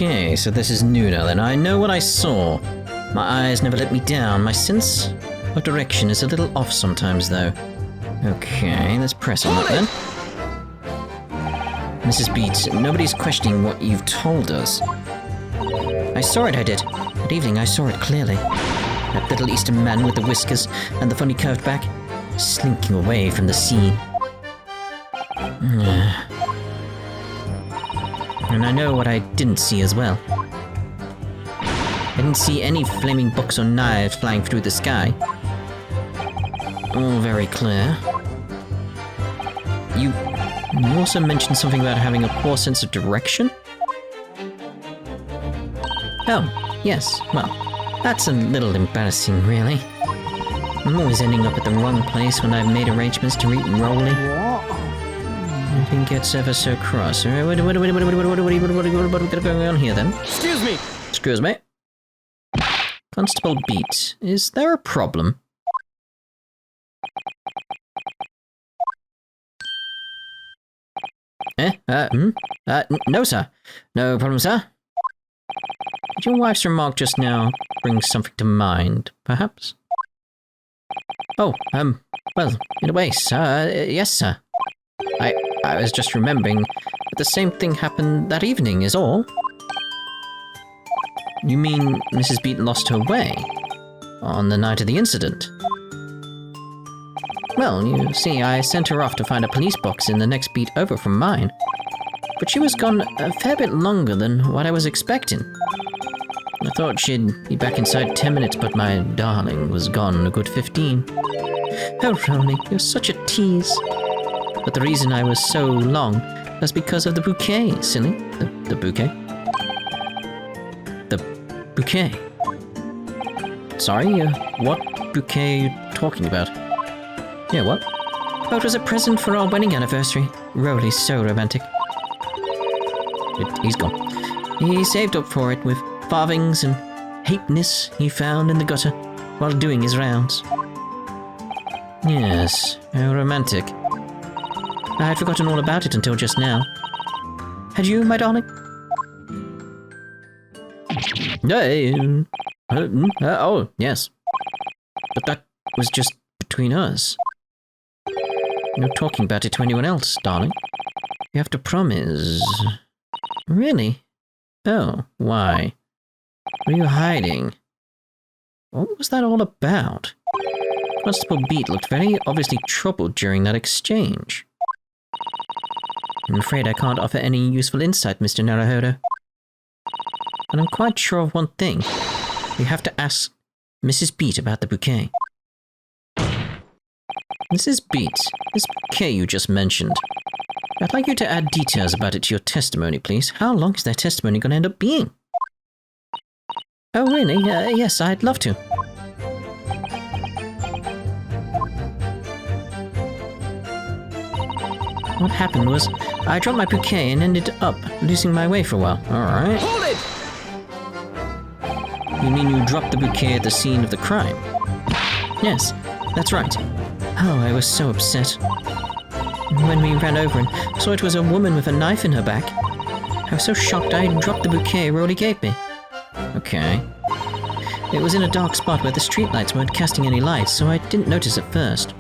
Okay, so this is new now then. I know what I saw. My eyes never let me down. My sense of direction is a little off sometimes, though. Okay, let's press on that then. Mrs. Beat, nobody's questioning what you've told us. I saw it, I did. That evening I saw it clearly. That little Eastern man with the whiskers and the funny curved back, slinking away from the scene. And I know what I didn't see as well. I didn't see any flaming books or knives flying through the sky. All very clear. You also mentioned something about having a poor sense of direction? Oh, yes, well, that's a little embarrassing, really. I'm always ending up at the wrong place when I've made arrangements to meet Roly. Everything gets ever so cross. What are we going on here, then? Excuse me! Excuse me? Constable Beat, is there a problem? No, sir. No problem, sir. Did your wife's remark just now bring something to mind, perhaps? Oh, well, in a way, sir, yes, sir. I was just remembering that the same thing happened that evening, is all. You mean Mrs. Beat lost her way? On the night of the incident? Well, you see, I sent her off to find a police box in the next beat over from mine. But she was gone a fair bit longer than what I was expecting. I thought she'd be back inside 10 minutes, but my darling was gone a good 15. Oh, Roly, you're such a tease. But the reason I was so long was because of the bouquet, silly. The bouquet? The bouquet? Sorry, what bouquet are you talking about? Yeah, what? Oh, it was a present for our wedding anniversary. Roly's so romantic. He's gone. He saved up for it with farthings and halfpence he found in the gutter while doing his rounds. Yes, how romantic. I had forgotten all about it until just now. Had you, my darling? Oh, yes. But that was just between us. No talking about it to anyone else, darling. You have to promise. Really? Oh, why? What are you hiding? What was that all about? Constable Beat looked very obviously troubled during that exchange. I'm afraid I can't offer any useful insight, Mr. Naruhodo. But I'm quite sure of one thing. We have to ask Mrs. Beat about the bouquet. Mrs. Beat, this bouquet you just mentioned. I'd like you to add details about it to your testimony, please. How long is their testimony going to end up being? Oh, really? Yes, I'd love to. What happened was, I dropped my bouquet and ended up losing my way for a while. Alright. Hold it! You mean you dropped the bouquet at the scene of the crime? Yes, that's right. Oh, I was so upset. When we ran over and saw it was a woman with a knife in her back, I was so shocked I dropped the bouquet Roly gave me. Okay. It was in a dark spot where the streetlights weren't casting any light, so I didn't notice at first.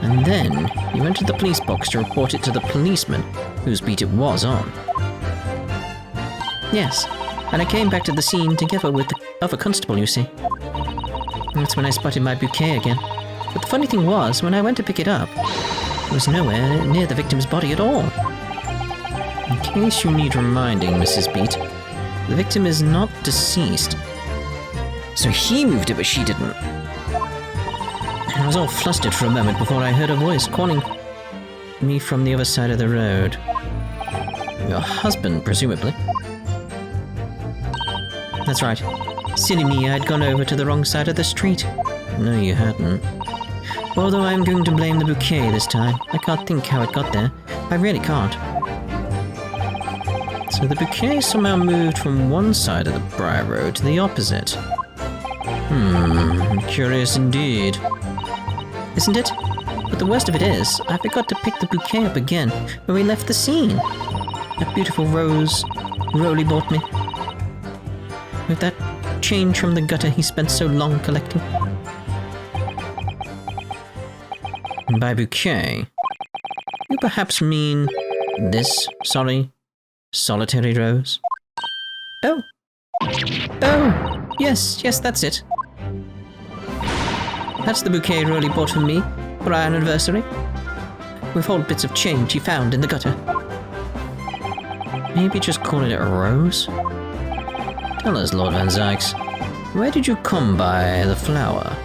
And then, you went to the police box to report it to the policeman, whose beat it was on. Yes, and I came back to the scene together with the other constable, you see. That's when I spotted my bouquet again. But the funny thing was, when I went to pick it up, it was nowhere near the victim's body at all. In case you need reminding, Mrs. Beat, the victim is not deceased. So he moved it, but she didn't. I was all flustered for a moment before I heard a voice calling me from the other side of the road. Your husband, presumably. That's right. Silly me, I'd gone over to the wrong side of the street. No, you hadn't. Although I'm going to blame the bouquet this time. I can't think how it got there. I really can't. So the bouquet somehow moved from one side of the Briar Road to the opposite. Curious indeed. Isn't it? But the worst of it is, I forgot to pick the bouquet up again when we left the scene. That beautiful rose Roly bought me. With that change from the gutter he spent so long collecting. And by bouquet, you perhaps mean this, solitary rose? Oh. Oh, yes, that's it. That's the bouquet Roly bought for me for our anniversary. With old bits of change he found in the gutter. Maybe just call it a rose? Tell us, Lord Van Zykes, where did you come by the flower?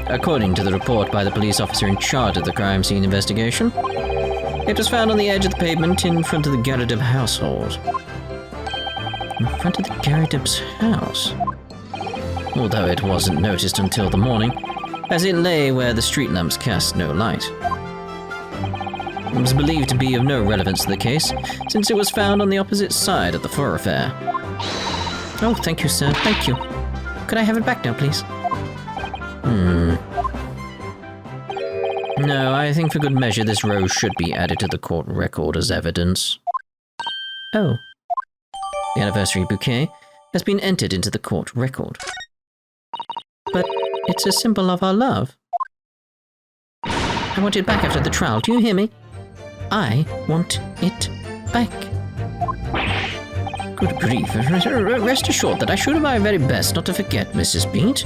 According to the report by the police officer in charge of the crime scene investigation, it was found on the edge of the pavement in front of the Garrideb household. In front of the Garrideb's house? Although it wasn't noticed until the morning, as it lay where the street lamps cast no light. It was believed to be of no relevance to the case, since it was found on the opposite side of the thoroughfare. Oh, thank you, sir, thank you. Could I have it back now, please? No, I think for good measure this rose should be added to the court record as evidence. Oh. The anniversary bouquet has been entered into the court record. But it's a symbol of our love. I want it back after the trial, do you hear me? I want it back. Good grief. Rest assured that I should do my very best not to forget, Mrs. Beat.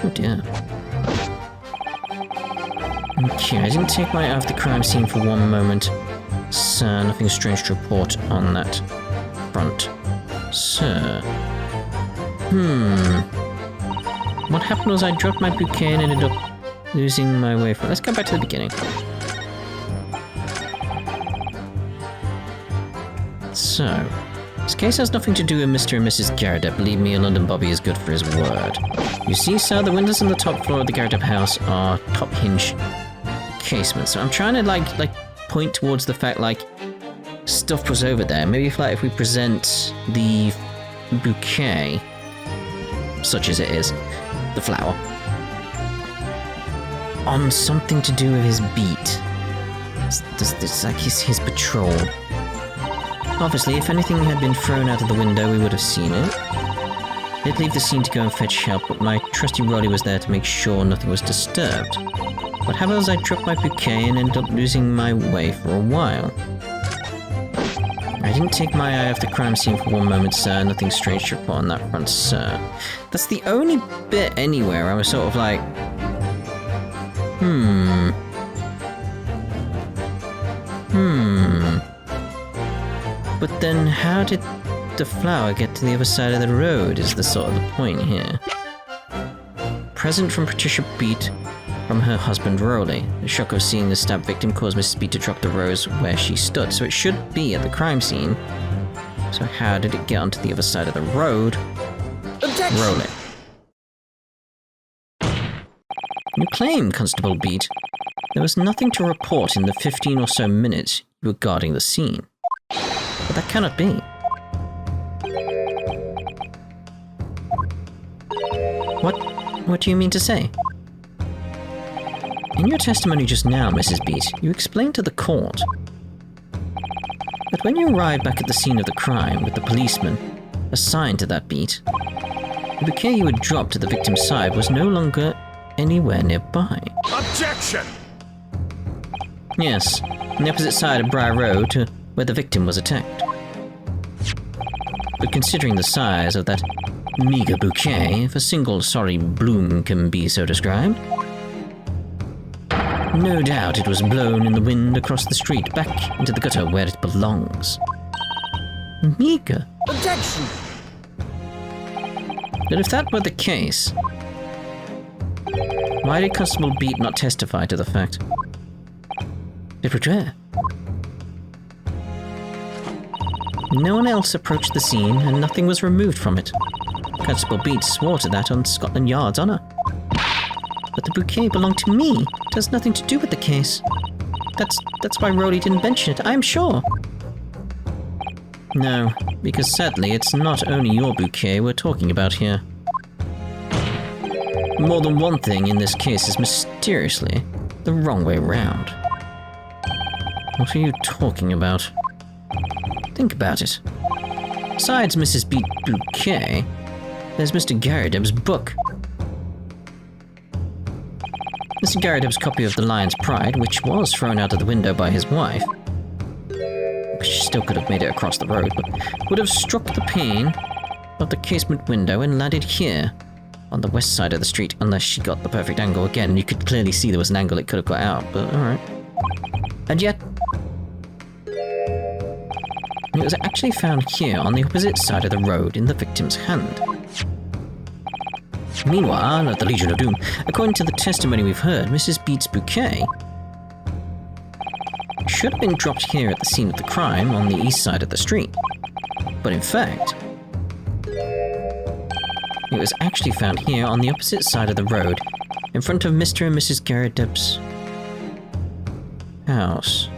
Oh dear. Okay, I didn't take my eye off the crime scene for one moment. Sir, nothing strange to report on that front. Sir. What happened was I dropped my bouquet and ended up losing my way from... Let's go back to the beginning. So, this case has nothing to do with Mr. and Mrs. Garrideb. Believe me, a London Bobby is good for his word. You see, sir, the windows on the top floor of the Garrideb house are top hinge casements. So I'm trying to like point towards the fact like stuff was over there. Maybe if we present the bouquet, such as it is, the flower, on something to do with his beat. It's like his patrol. Obviously, if anything had been thrown out of the window, we would have seen it. They'd leave the scene to go and fetch help, but my trusty Roly was there to make sure nothing was disturbed. What happened was I dropped my bouquet and ended up losing my way for a while. I didn't take my eye off the crime scene for one moment, sir. Nothing strange to report on that front, sir. That's the only bit anywhere I was sort of like... But then how did the flower get to the other side of the road is the sort of the point here. Present from Patricia Beat from her husband Roly. The shock of seeing the stabbed victim caused Mrs. Beat to drop the rose where she stood, so it should be at the crime scene. So how did it get onto the other side of the road? Objection! Roly. You claim, Constable Beat, there was nothing to report in the 15 or so minutes you were guarding the scene. But that cannot be. What do you mean to say? In your testimony just now, Mrs. Beat, you explained to the court that when you arrived back at the scene of the crime with the policeman assigned to that beat, the bouquet you had dropped to the victim's side was no longer anywhere nearby. Objection! Yes, on the opposite side of Briar Road to where the victim was attacked. But considering the size of that meager bouquet, if a single sorry bloom can be so described, no doubt it was blown in the wind across the street back into the gutter where it belongs. Meager? Objection! But if that were the case, why did Constable Beat not testify to the fact? It would rare. No one else approached the scene, and nothing was removed from it. Constable Beat swore to that on Scotland Yard's honour. But the bouquet belonged to me. It has nothing to do with the case. That's why Roly didn't mention it, I'm sure. No, because sadly it's not only your bouquet we're talking about here. More than one thing in this case is mysteriously the wrong way round. What are you talking about? Think about it. Besides Mrs. Bouquet, there's Mr. Garrideb's book. Mr. Garrideb's copy of The Lion's Pride, which was thrown out of the window by his wife, she still could have made it across the road, but would have struck the pane of the casement window and landed here, on the west side of the street, unless she got the perfect angle again. You could clearly see there was an angle it could have got out, but alright. And yet, it was actually found here on the opposite side of the road in the victim's hand. Meanwhile, at the Legion of Doom, according to the testimony we've heard, Mrs. Beats Bouquet should have been dropped here at the scene of the crime on the east side of the street. But in fact, it was actually found here on the opposite side of the road, in front of Mr. and Mrs. Garrideb's house.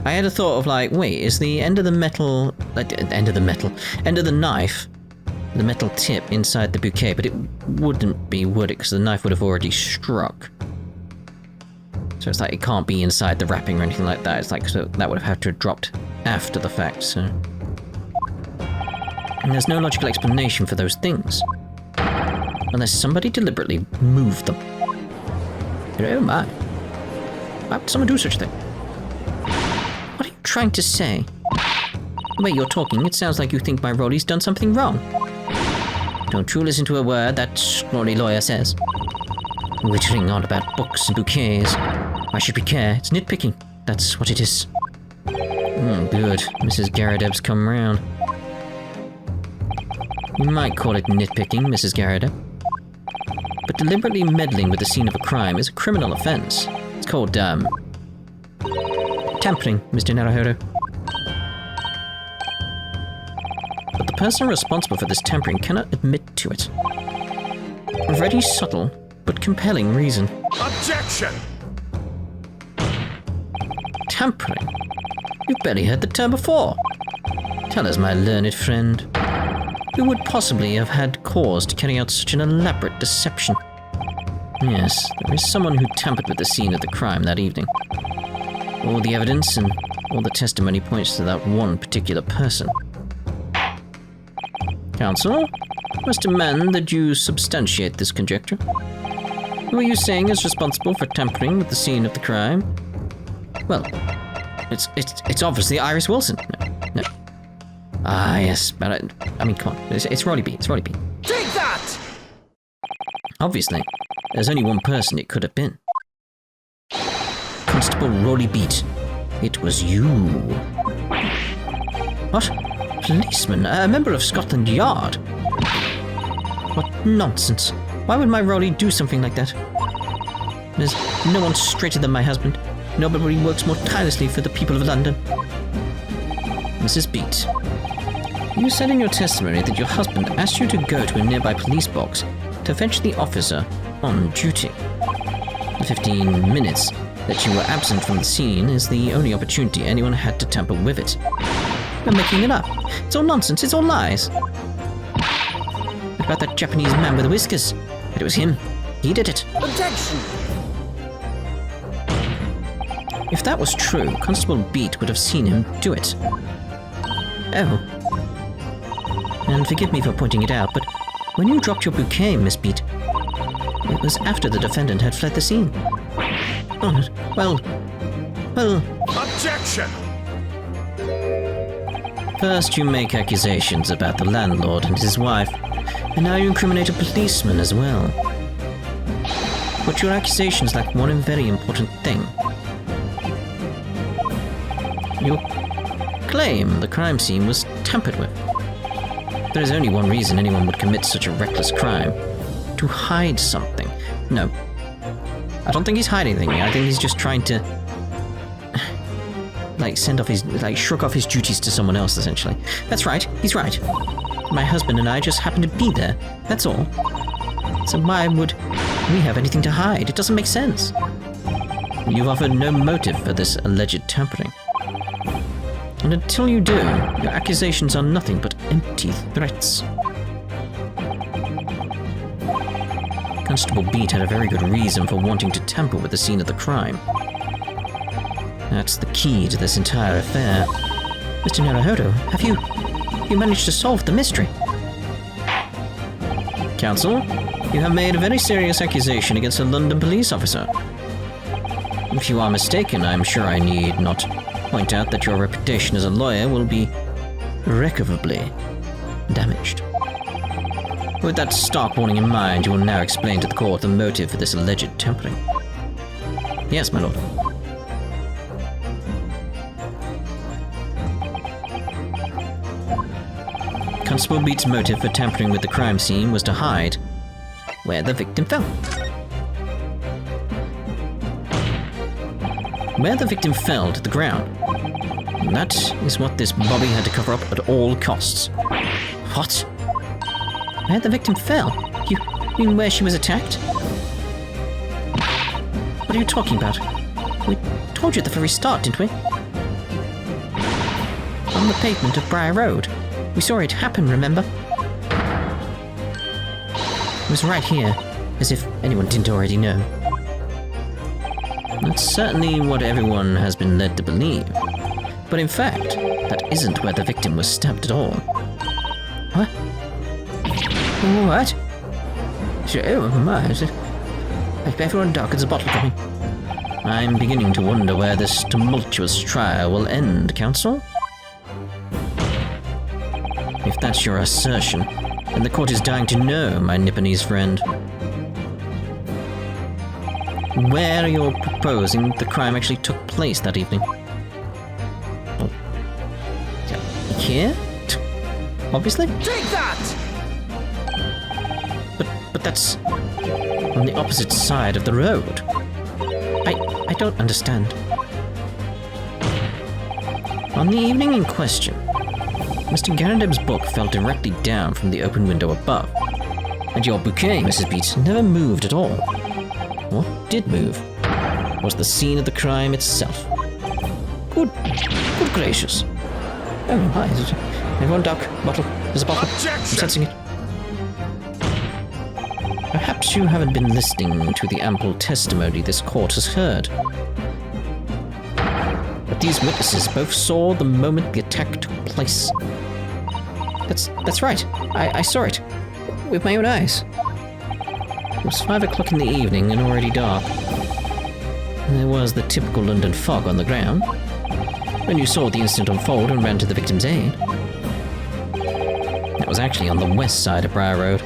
I had a thought of like, wait, is the end of the knife, the metal tip inside the bouquet? But it wouldn't be, would it? Because the knife would have already struck. So it's like it can't be inside the wrapping or anything like that. It's like, so that would have had to have dropped after the fact, so. And there's no logical explanation for those things. Unless somebody deliberately moved them. Oh my. Why would someone do such a thing? What are you trying to say? The way you're talking, it sounds like you think my Roly's done something wrong. Don't you listen to a word that scrawny lawyer says. Wittering on about books and bouquets. Why should we care? It's nitpicking. That's what it is. Good. Mrs. Garrideb's come round. You might call it nitpicking, Mrs. Garrideb. But deliberately meddling with the scene of a crime is a criminal offense. It's called, tampering, Mr. Naruhodo. But the person responsible for this tampering cannot admit to it. A very subtle, but compelling reason. Objection! Tampering? You've barely heard the term before. Tell us, my learned friend, who would possibly have had cause to carry out such an elaborate deception? Yes, there is someone who tampered with the scene of the crime that evening. All the evidence and all the testimony points to that one particular person. Counsel, must demand that you substantiate this conjecture. Who are you saying is responsible for tampering with the scene of the crime? Well, it's obviously Iris Wilson. No. Ah, yes, but I mean, come on. It's Roly B. It's Roly B. Take that! Obviously, there's only one person it could have been. Constable Roly Beat. It was you. What? Policeman? A member of Scotland Yard? What nonsense. Why would my Roly do something like that? There's no one straighter than my husband. Nobody works more tirelessly for the people of London. Mrs. Beat, you said in your testimony that your husband asked you to go to a nearby police box to fetch the officer on duty. The 15 minutes that you were absent from the scene is the only opportunity anyone had to tamper with it. You're making it up. It's all nonsense. It's all lies. What about that Japanese man with the whiskers? But it was him. He did it. Objection! If that was true, Constable Beat would have seen him do it. Oh. And forgive me for pointing it out, but when you dropped your bouquet, Miss Beat, it was after the defendant had fled the scene. Oh, well... Objection! First you make accusations about the landlord and his wife, and now you incriminate a policeman as well. But your accusations lack one very important thing. You claim the crime scene was tampered with. There is only one reason anyone would commit such a reckless crime. To hide something. No. I don't think he's hiding anything. I think he's just trying to... shrug off his duties to someone else, essentially. That's right. He's right. My husband and I just happened to be there. That's all. So why would we have anything to hide? It doesn't make sense. You've offered no motive for this alleged tampering. And until you do, your accusations are nothing but empty threats. Constable Beat had a very good reason for wanting to tamper with the scene of the crime. That's the key to this entire affair. Mr. Naruhodo, have you managed to solve the mystery? Counsel, you have made a very serious accusation against a London police officer. If you are mistaken, I'm sure I need not point out that your reputation as a lawyer will be irrecoverably damaged. With that stark warning in mind, you will now explain to the court the motive for this alleged tampering. Yes, my lord. Constable Beat's motive for tampering with the crime scene was to hide where the victim fell. Where the victim fell to the ground. And that is what this Bobby had to cover up at all costs. What? Where the victim fell? You mean where she was attacked? What are you talking about? We told you at the very start, didn't we? On the pavement of Briar Road. We saw it happen, remember? It was right here, as if anyone didn't already know. That's certainly what everyone has been led to believe. But in fact, that isn't where the victim was stabbed at all. What? What? Oh my, everyone darkens a bottle for me. I'm beginning to wonder where this tumultuous trial will end, Counsel. If that's your assertion, then the court is dying to know, my Nipponese friend. Where you're proposing the crime actually took place that evening? Oh. Here? Obviously? Take that! But that's on the opposite side of the road. I don't understand. On the evening in question, Mr. Garandeb's book fell directly down from the open window above, and your bouquet, Mrs. Beats, never moved at all. What did move was the scene of the crime itself. Good gracious. Oh my, everyone duck, bottle, there's a bottle, Objection! I'm sensing it. Perhaps you haven't been listening to the ample testimony this court has heard. But these witnesses both saw the moment the attack took place. That's right. I saw it. With my own eyes. It was 5 o'clock in the evening and already dark. And there was the typical London fog on the ground. When you saw the incident unfold and ran to the victim's aid. That was actually on the west side of Briar Road.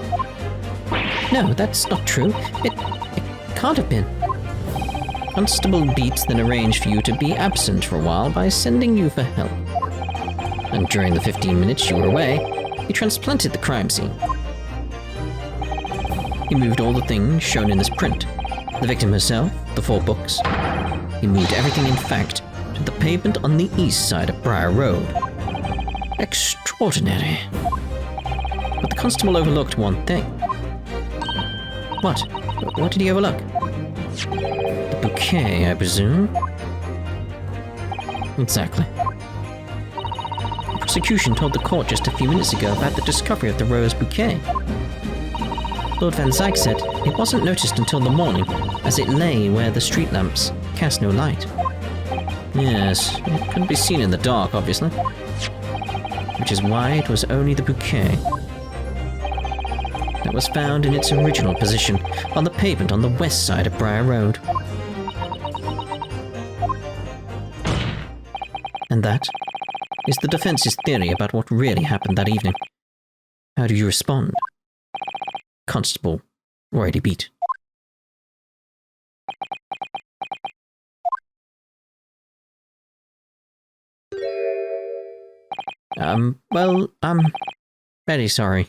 No, that's not true. It can't have been. Constable Beats then arranged for you to be absent for a while by sending you for help. And during the 15 minutes you were away, he transplanted the crime scene. He moved all the things shown in this print. The victim herself, the 4 books. He moved everything, in fact, to the pavement on the east side of Briar Road. Extraordinary. But the constable overlooked one thing. What? What did he overlook? The bouquet, I presume? Exactly. The prosecution told the court just a few minutes ago about the discovery of the rose bouquet. Lord Van Zyke said it wasn't noticed until the morning, as it lay where the street lamps cast no light. Yes, it couldn't be seen in the dark, obviously. Which is why it was only the bouquet that was found in its original position on the pavement on the west side of Briar Road. And that is the defense's theory about what really happened that evening. How do you respond? Constable Roly Beat. Well, I'm very sorry.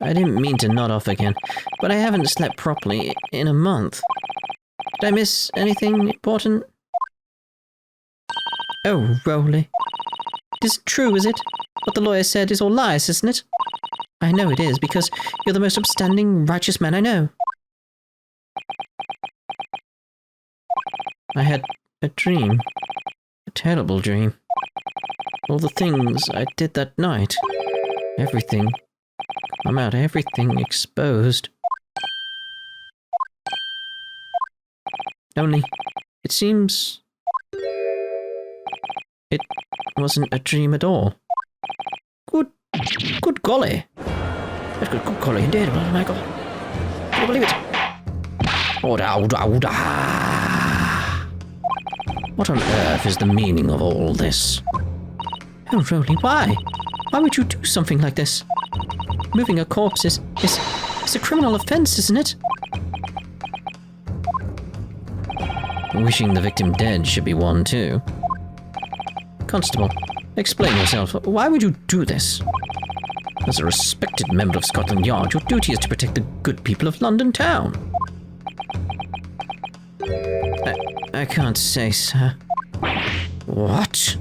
I didn't mean to nod off again, but I haven't slept properly in a month. Did I miss anything important? Oh, Roly. It isn't true, is it? What the lawyer said is all lies, isn't it? I know it is, because you're the most upstanding, righteous man I know. I had a dream. A terrible dream. All the things I did that night. Everything. I'm out, everything exposed. Only, it seems... it wasn't a dream at all. Good golly. That's good golly indeed, oh my god. Can you believe it? Order. What on earth is the meaning of all this? Oh, Roly, why? Why would you do something like this? Moving a corpse is a criminal offense, isn't it? Wishing the victim dead should be one, too. Constable, explain yourself. Why would you do this? As a respected member of Scotland Yard, your duty is to protect the good people of London town. I can't say, sir. What?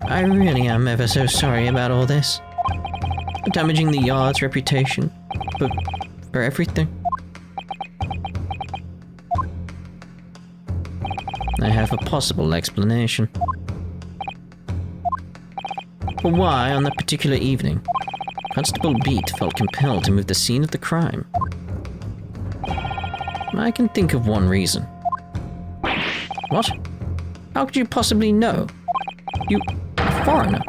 I really am ever so sorry about all this. For damaging the Yard's reputation. For everything. I have a possible explanation. For why, on that particular evening, Constable Beat felt compelled to move the scene of the crime. I can think of one reason. What? How could you possibly know? You, a foreigner,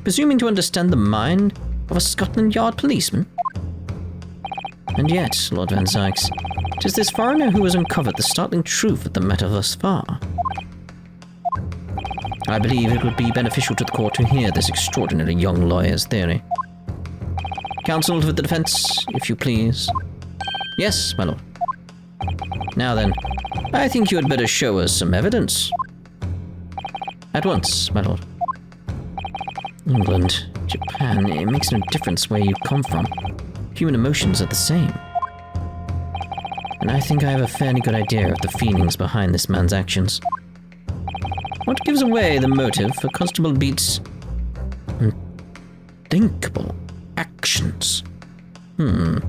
presuming to understand the mind of a Scotland Yard policeman? And yet, Lord Van Sykes, it is this foreigner who has uncovered the startling truth of the matter thus far. I believe it would be beneficial to the court to hear this extraordinary young lawyer's theory. Counsel for the defense, if you please. Yes, my lord. Now then, I think you had better show us some evidence. At once, my lord. England, Japan, it makes no difference where you come from. Human emotions are the same. And I think I have a fairly good idea of the feelings behind this man's actions. What gives away the motive for Constable Beat's unthinkable actions? Well,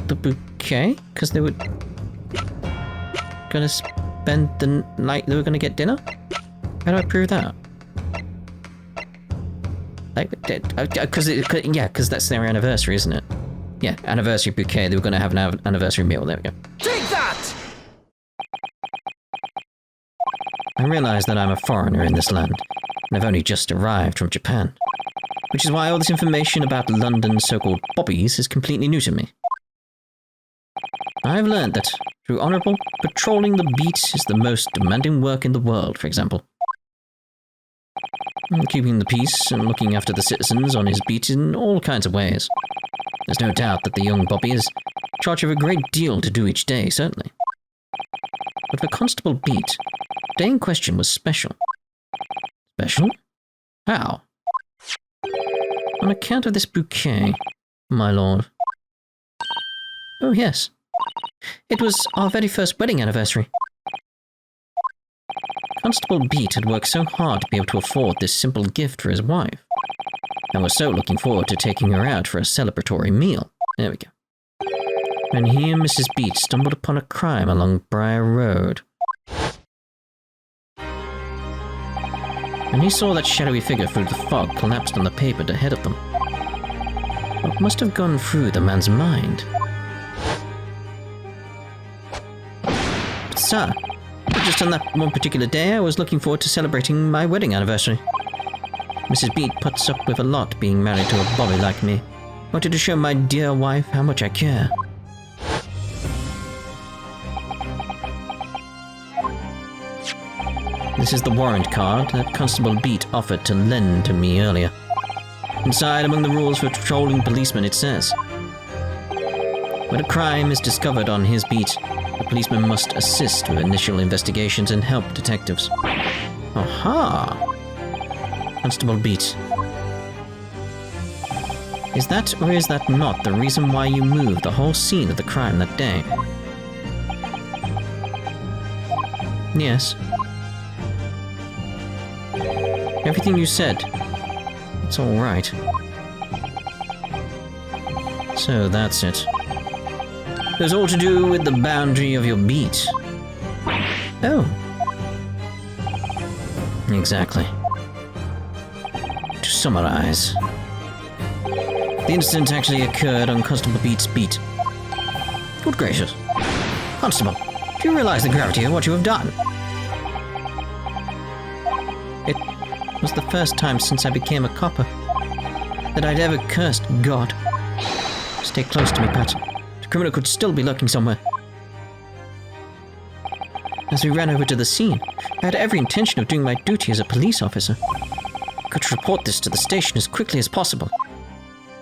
the bouquet? Because they were gonna spend the night, they were gonna get dinner? How do I prove that? Like, because that's their anniversary, isn't it? Yeah, anniversary bouquet, they were gonna have an anniversary meal, there we go. Take that! I realize that I'm a foreigner in this land, and I've only just arrived from Japan, which is why all this information about London's so-called bobbies is completely new to me. I've learned that, through honourable, patrolling the beat is the most demanding work in the world, for example. Keeping the peace and looking after the citizens on his beat in all kinds of ways. There's no doubt that the young bobby is in charge of a great deal to do each day, certainly. But for Constable Beat, the day in question was special. Special? How? On account of this bouquet, my lord. Oh, yes. It was our very first wedding anniversary. Constable Beat had worked so hard to be able to afford this simple gift for his wife, and was so looking forward to taking her out for a celebratory meal. There we go. When he and Mrs. Beat stumbled upon a crime along Briar Road. When he saw that shadowy figure through the fog collapsed on the pavement ahead of them, what must have gone through the man's mind? But sir, just on that one particular day, I was looking forward to celebrating my wedding anniversary. Mrs. Beat puts up with a lot being married to a bobby like me. Wanted to show my dear wife how much I care. This is the warrant card that Constable Beat offered to lend to me earlier. Inside, among the rules for patrolling policemen, it says, when a crime is discovered on his beat, the policeman must assist with initial investigations and help detectives. Aha! Constable Beat. Is that or is that not the reason why you moved the whole scene of the crime that day? Yes. Everything you said, it's all right. So that's it. It was all to do with the boundary of your beat. Oh. Exactly. To summarize, the incident actually occurred on Constable Beat's beat. Good gracious. Constable, do you realize the gravity of what you have done? It was the first time since I became a copper that I'd ever cursed God. Stay close to me, Pat. The criminal could still be lurking somewhere. As we ran over to the scene, I had every intention of doing my duty as a police officer. I could report this to the station as quickly as possible.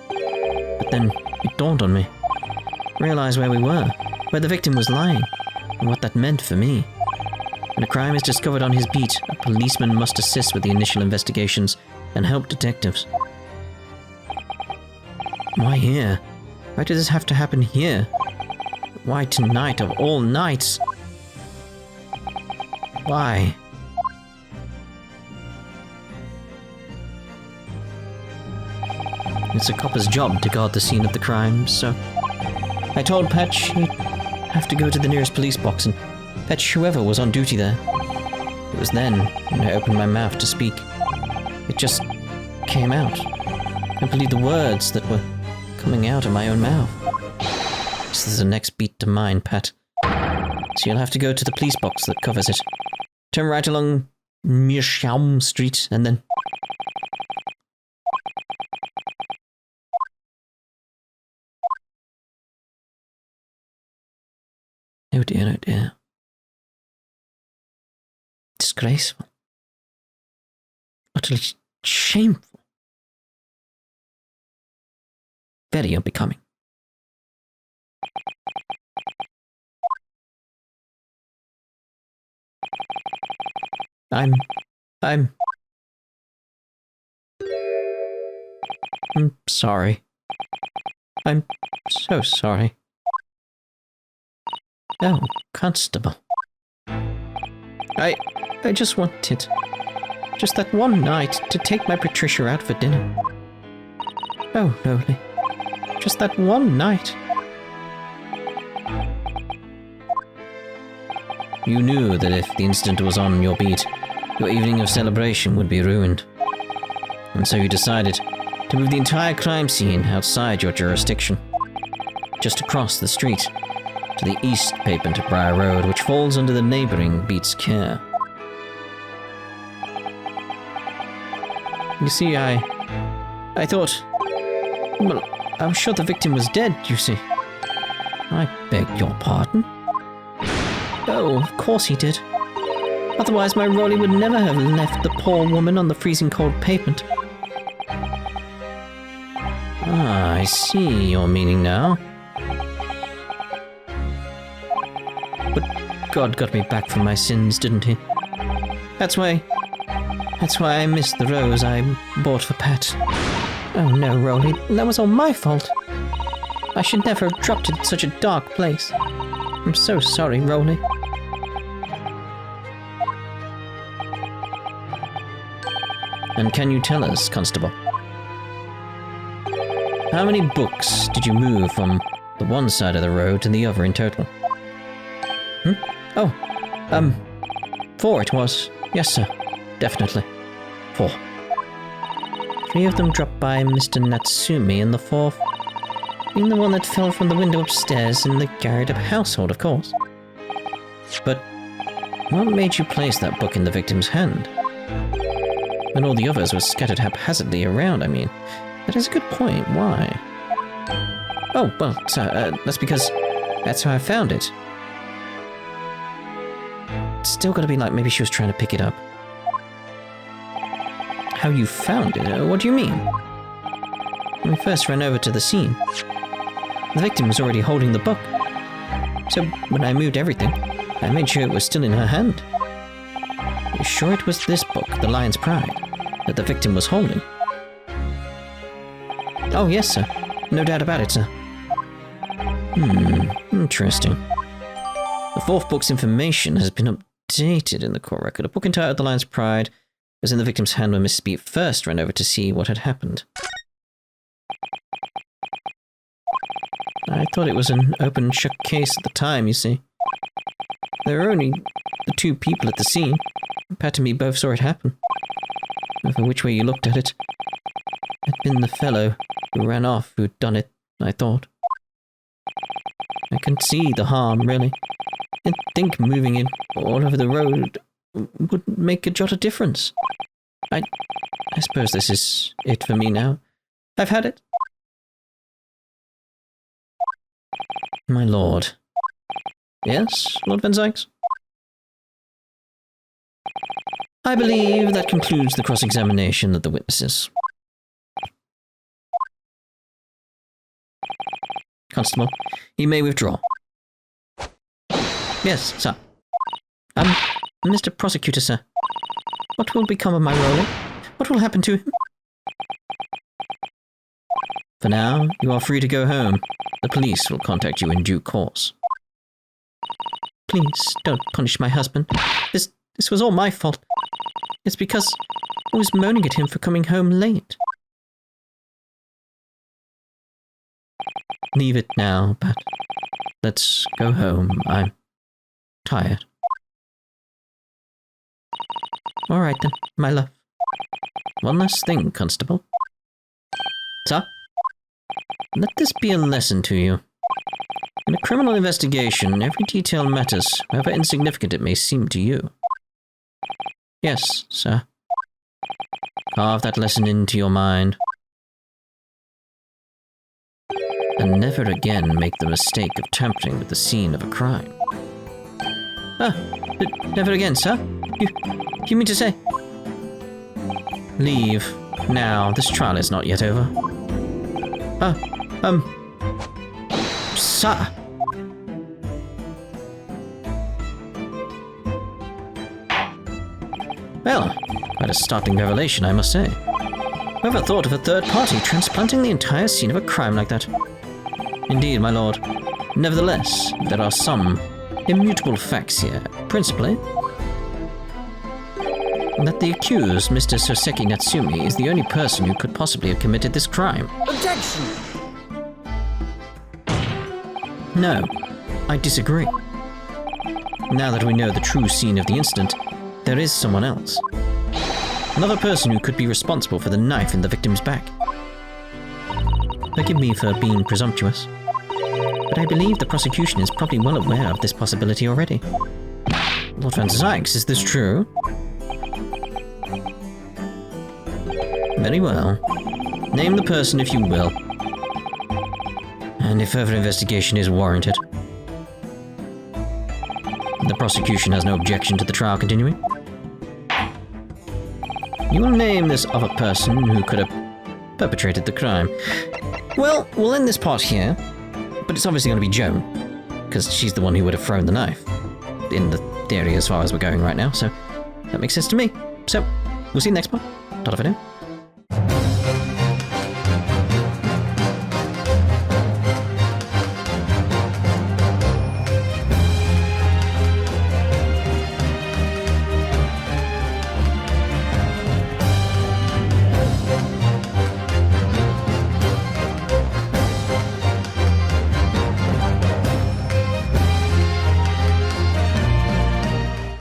But then it dawned on me. Realize where we were, where the victim was lying, and what that meant for me. When a crime is discovered on his beat, a policeman must assist with the initial investigations and help detectives. Why here? Why did this have to happen here? Why tonight of all nights? Why? It's a copper's job to guard the scene of the crime, so I told Patch he'd have to go to the nearest police box and fetch whoever was on duty there. It was then, when I opened my mouth to speak, it just came out. I couldn't believe the words that were coming out of my own mouth. This is the next beat to mine, Pat. So you'll have to go to the police box that covers it. Turn right along Meerschaum Street, and then... Oh dear, oh dear. Disgraceful. Utterly shameful. Very unbecoming. I'm sorry. I'm so sorry. Oh, Constable. I just wanted, just that one night, to take my Patricia out for dinner. Oh, Roly. Just that one night. You knew that if the incident was on your beat, your evening of celebration would be ruined. And so you decided to move the entire crime scene outside your jurisdiction, just across the street, to the east pavement of Briar Road, which falls under the neighbouring beat's care. You see, I thought... Well, I was sure the victim was dead, you see. I beg your pardon? Oh, of course he did. Otherwise my Roly would never have left the poor woman on the freezing cold pavement. Ah, I see your meaning now. But God got me back from my sins, didn't he? That's why I missed the rose I bought for Pat. Oh no, Roly, that was all my fault. I should never have dropped it in such a dark place. I'm so sorry, Roly. And can you tell us, Constable? How many books did you move from the one side of the road to the other in total? Oh, 4 it was. Yes, sir. Definitely. 4. 3 of them dropped by Mr. Natsumi, and the 4th being the one that fell from the window upstairs in the Garrett household, of course. But what made you place that book in the victim's hand? When all the others were scattered haphazardly around, I mean. That is a good point. Why? Oh, well, sir, that's because that's how I found it. It's still gotta be like maybe she was trying to pick it up. How you found it? What do you mean? When we first ran over to the scene, the victim was already holding the book. So when I moved everything, I made sure it was still in her hand. Are you sure it was this book, The Lion's Pride, that the victim was holding? Oh, yes, sir. No doubt about it, sir. Interesting. The 4th book's information has been updated in the court record. A book entitled The Lion's Pride was in the victim's hand when Mrs. Beat first ran over to see what had happened. I thought it was an open shut case at the time, you see. There were only the 2 people at the scene. Pat and me both saw it happen. No matter which way you looked at it, it had been the fellow who ran off who'd done it, I thought. I can see the harm, really. I think moving it all over the road would make a jot of difference. I suppose this is it for me now. I've had it. My lord. Yes, Lord Van Zykes? I believe that concludes the cross-examination of the witnesses. Constable, you may withdraw. Yes, sir. Mr. Prosecutor, sir. What will become of my Roly? What will happen to him? For now, you are free to go home. The police will contact you in due course. Please, don't punish my husband. This was all my fault. It's because I was moaning at him for coming home late. Leave it now, Pat. Let's go home. I'm tired. All right then, my love. One last thing, Constable. Sir? Let this be a lesson to you. In a criminal investigation, every detail matters, however insignificant it may seem to you. Yes, sir. Carve that lesson into your mind. And never again make the mistake of tampering with the scene of a crime. Never again, sir? You mean to say? Leave. Now, this trial is not yet over. Sir! Well, quite a startling revelation, I must say. Whoever thought of a third party transplanting the entire scene of a crime like that? Indeed, my lord. Nevertheless, there are some immutable facts here, principally that the accused, Mr. Soseki Natsumi, is the only person who could possibly have committed this crime. Objection! No, I disagree. Now that we know the true scene of the incident, there is someone else. Another person who could be responsible for the knife in the victim's back. Forgive me for being presumptuous, but I believe the prosecution is probably well aware of this possibility already. Lord Van Zykes, is this true? Very well. Name the person if you will. And if further investigation is warranted. The prosecution has no objection to the trial continuing. You will name this other person who could have perpetrated the crime. Well, we'll end this part here, but it's obviously going to be Joan, because she's the one who would have thrown the knife, in the theory as far as we're going right now, so that makes sense to me. So, we'll see you next part. Ta-ta for now.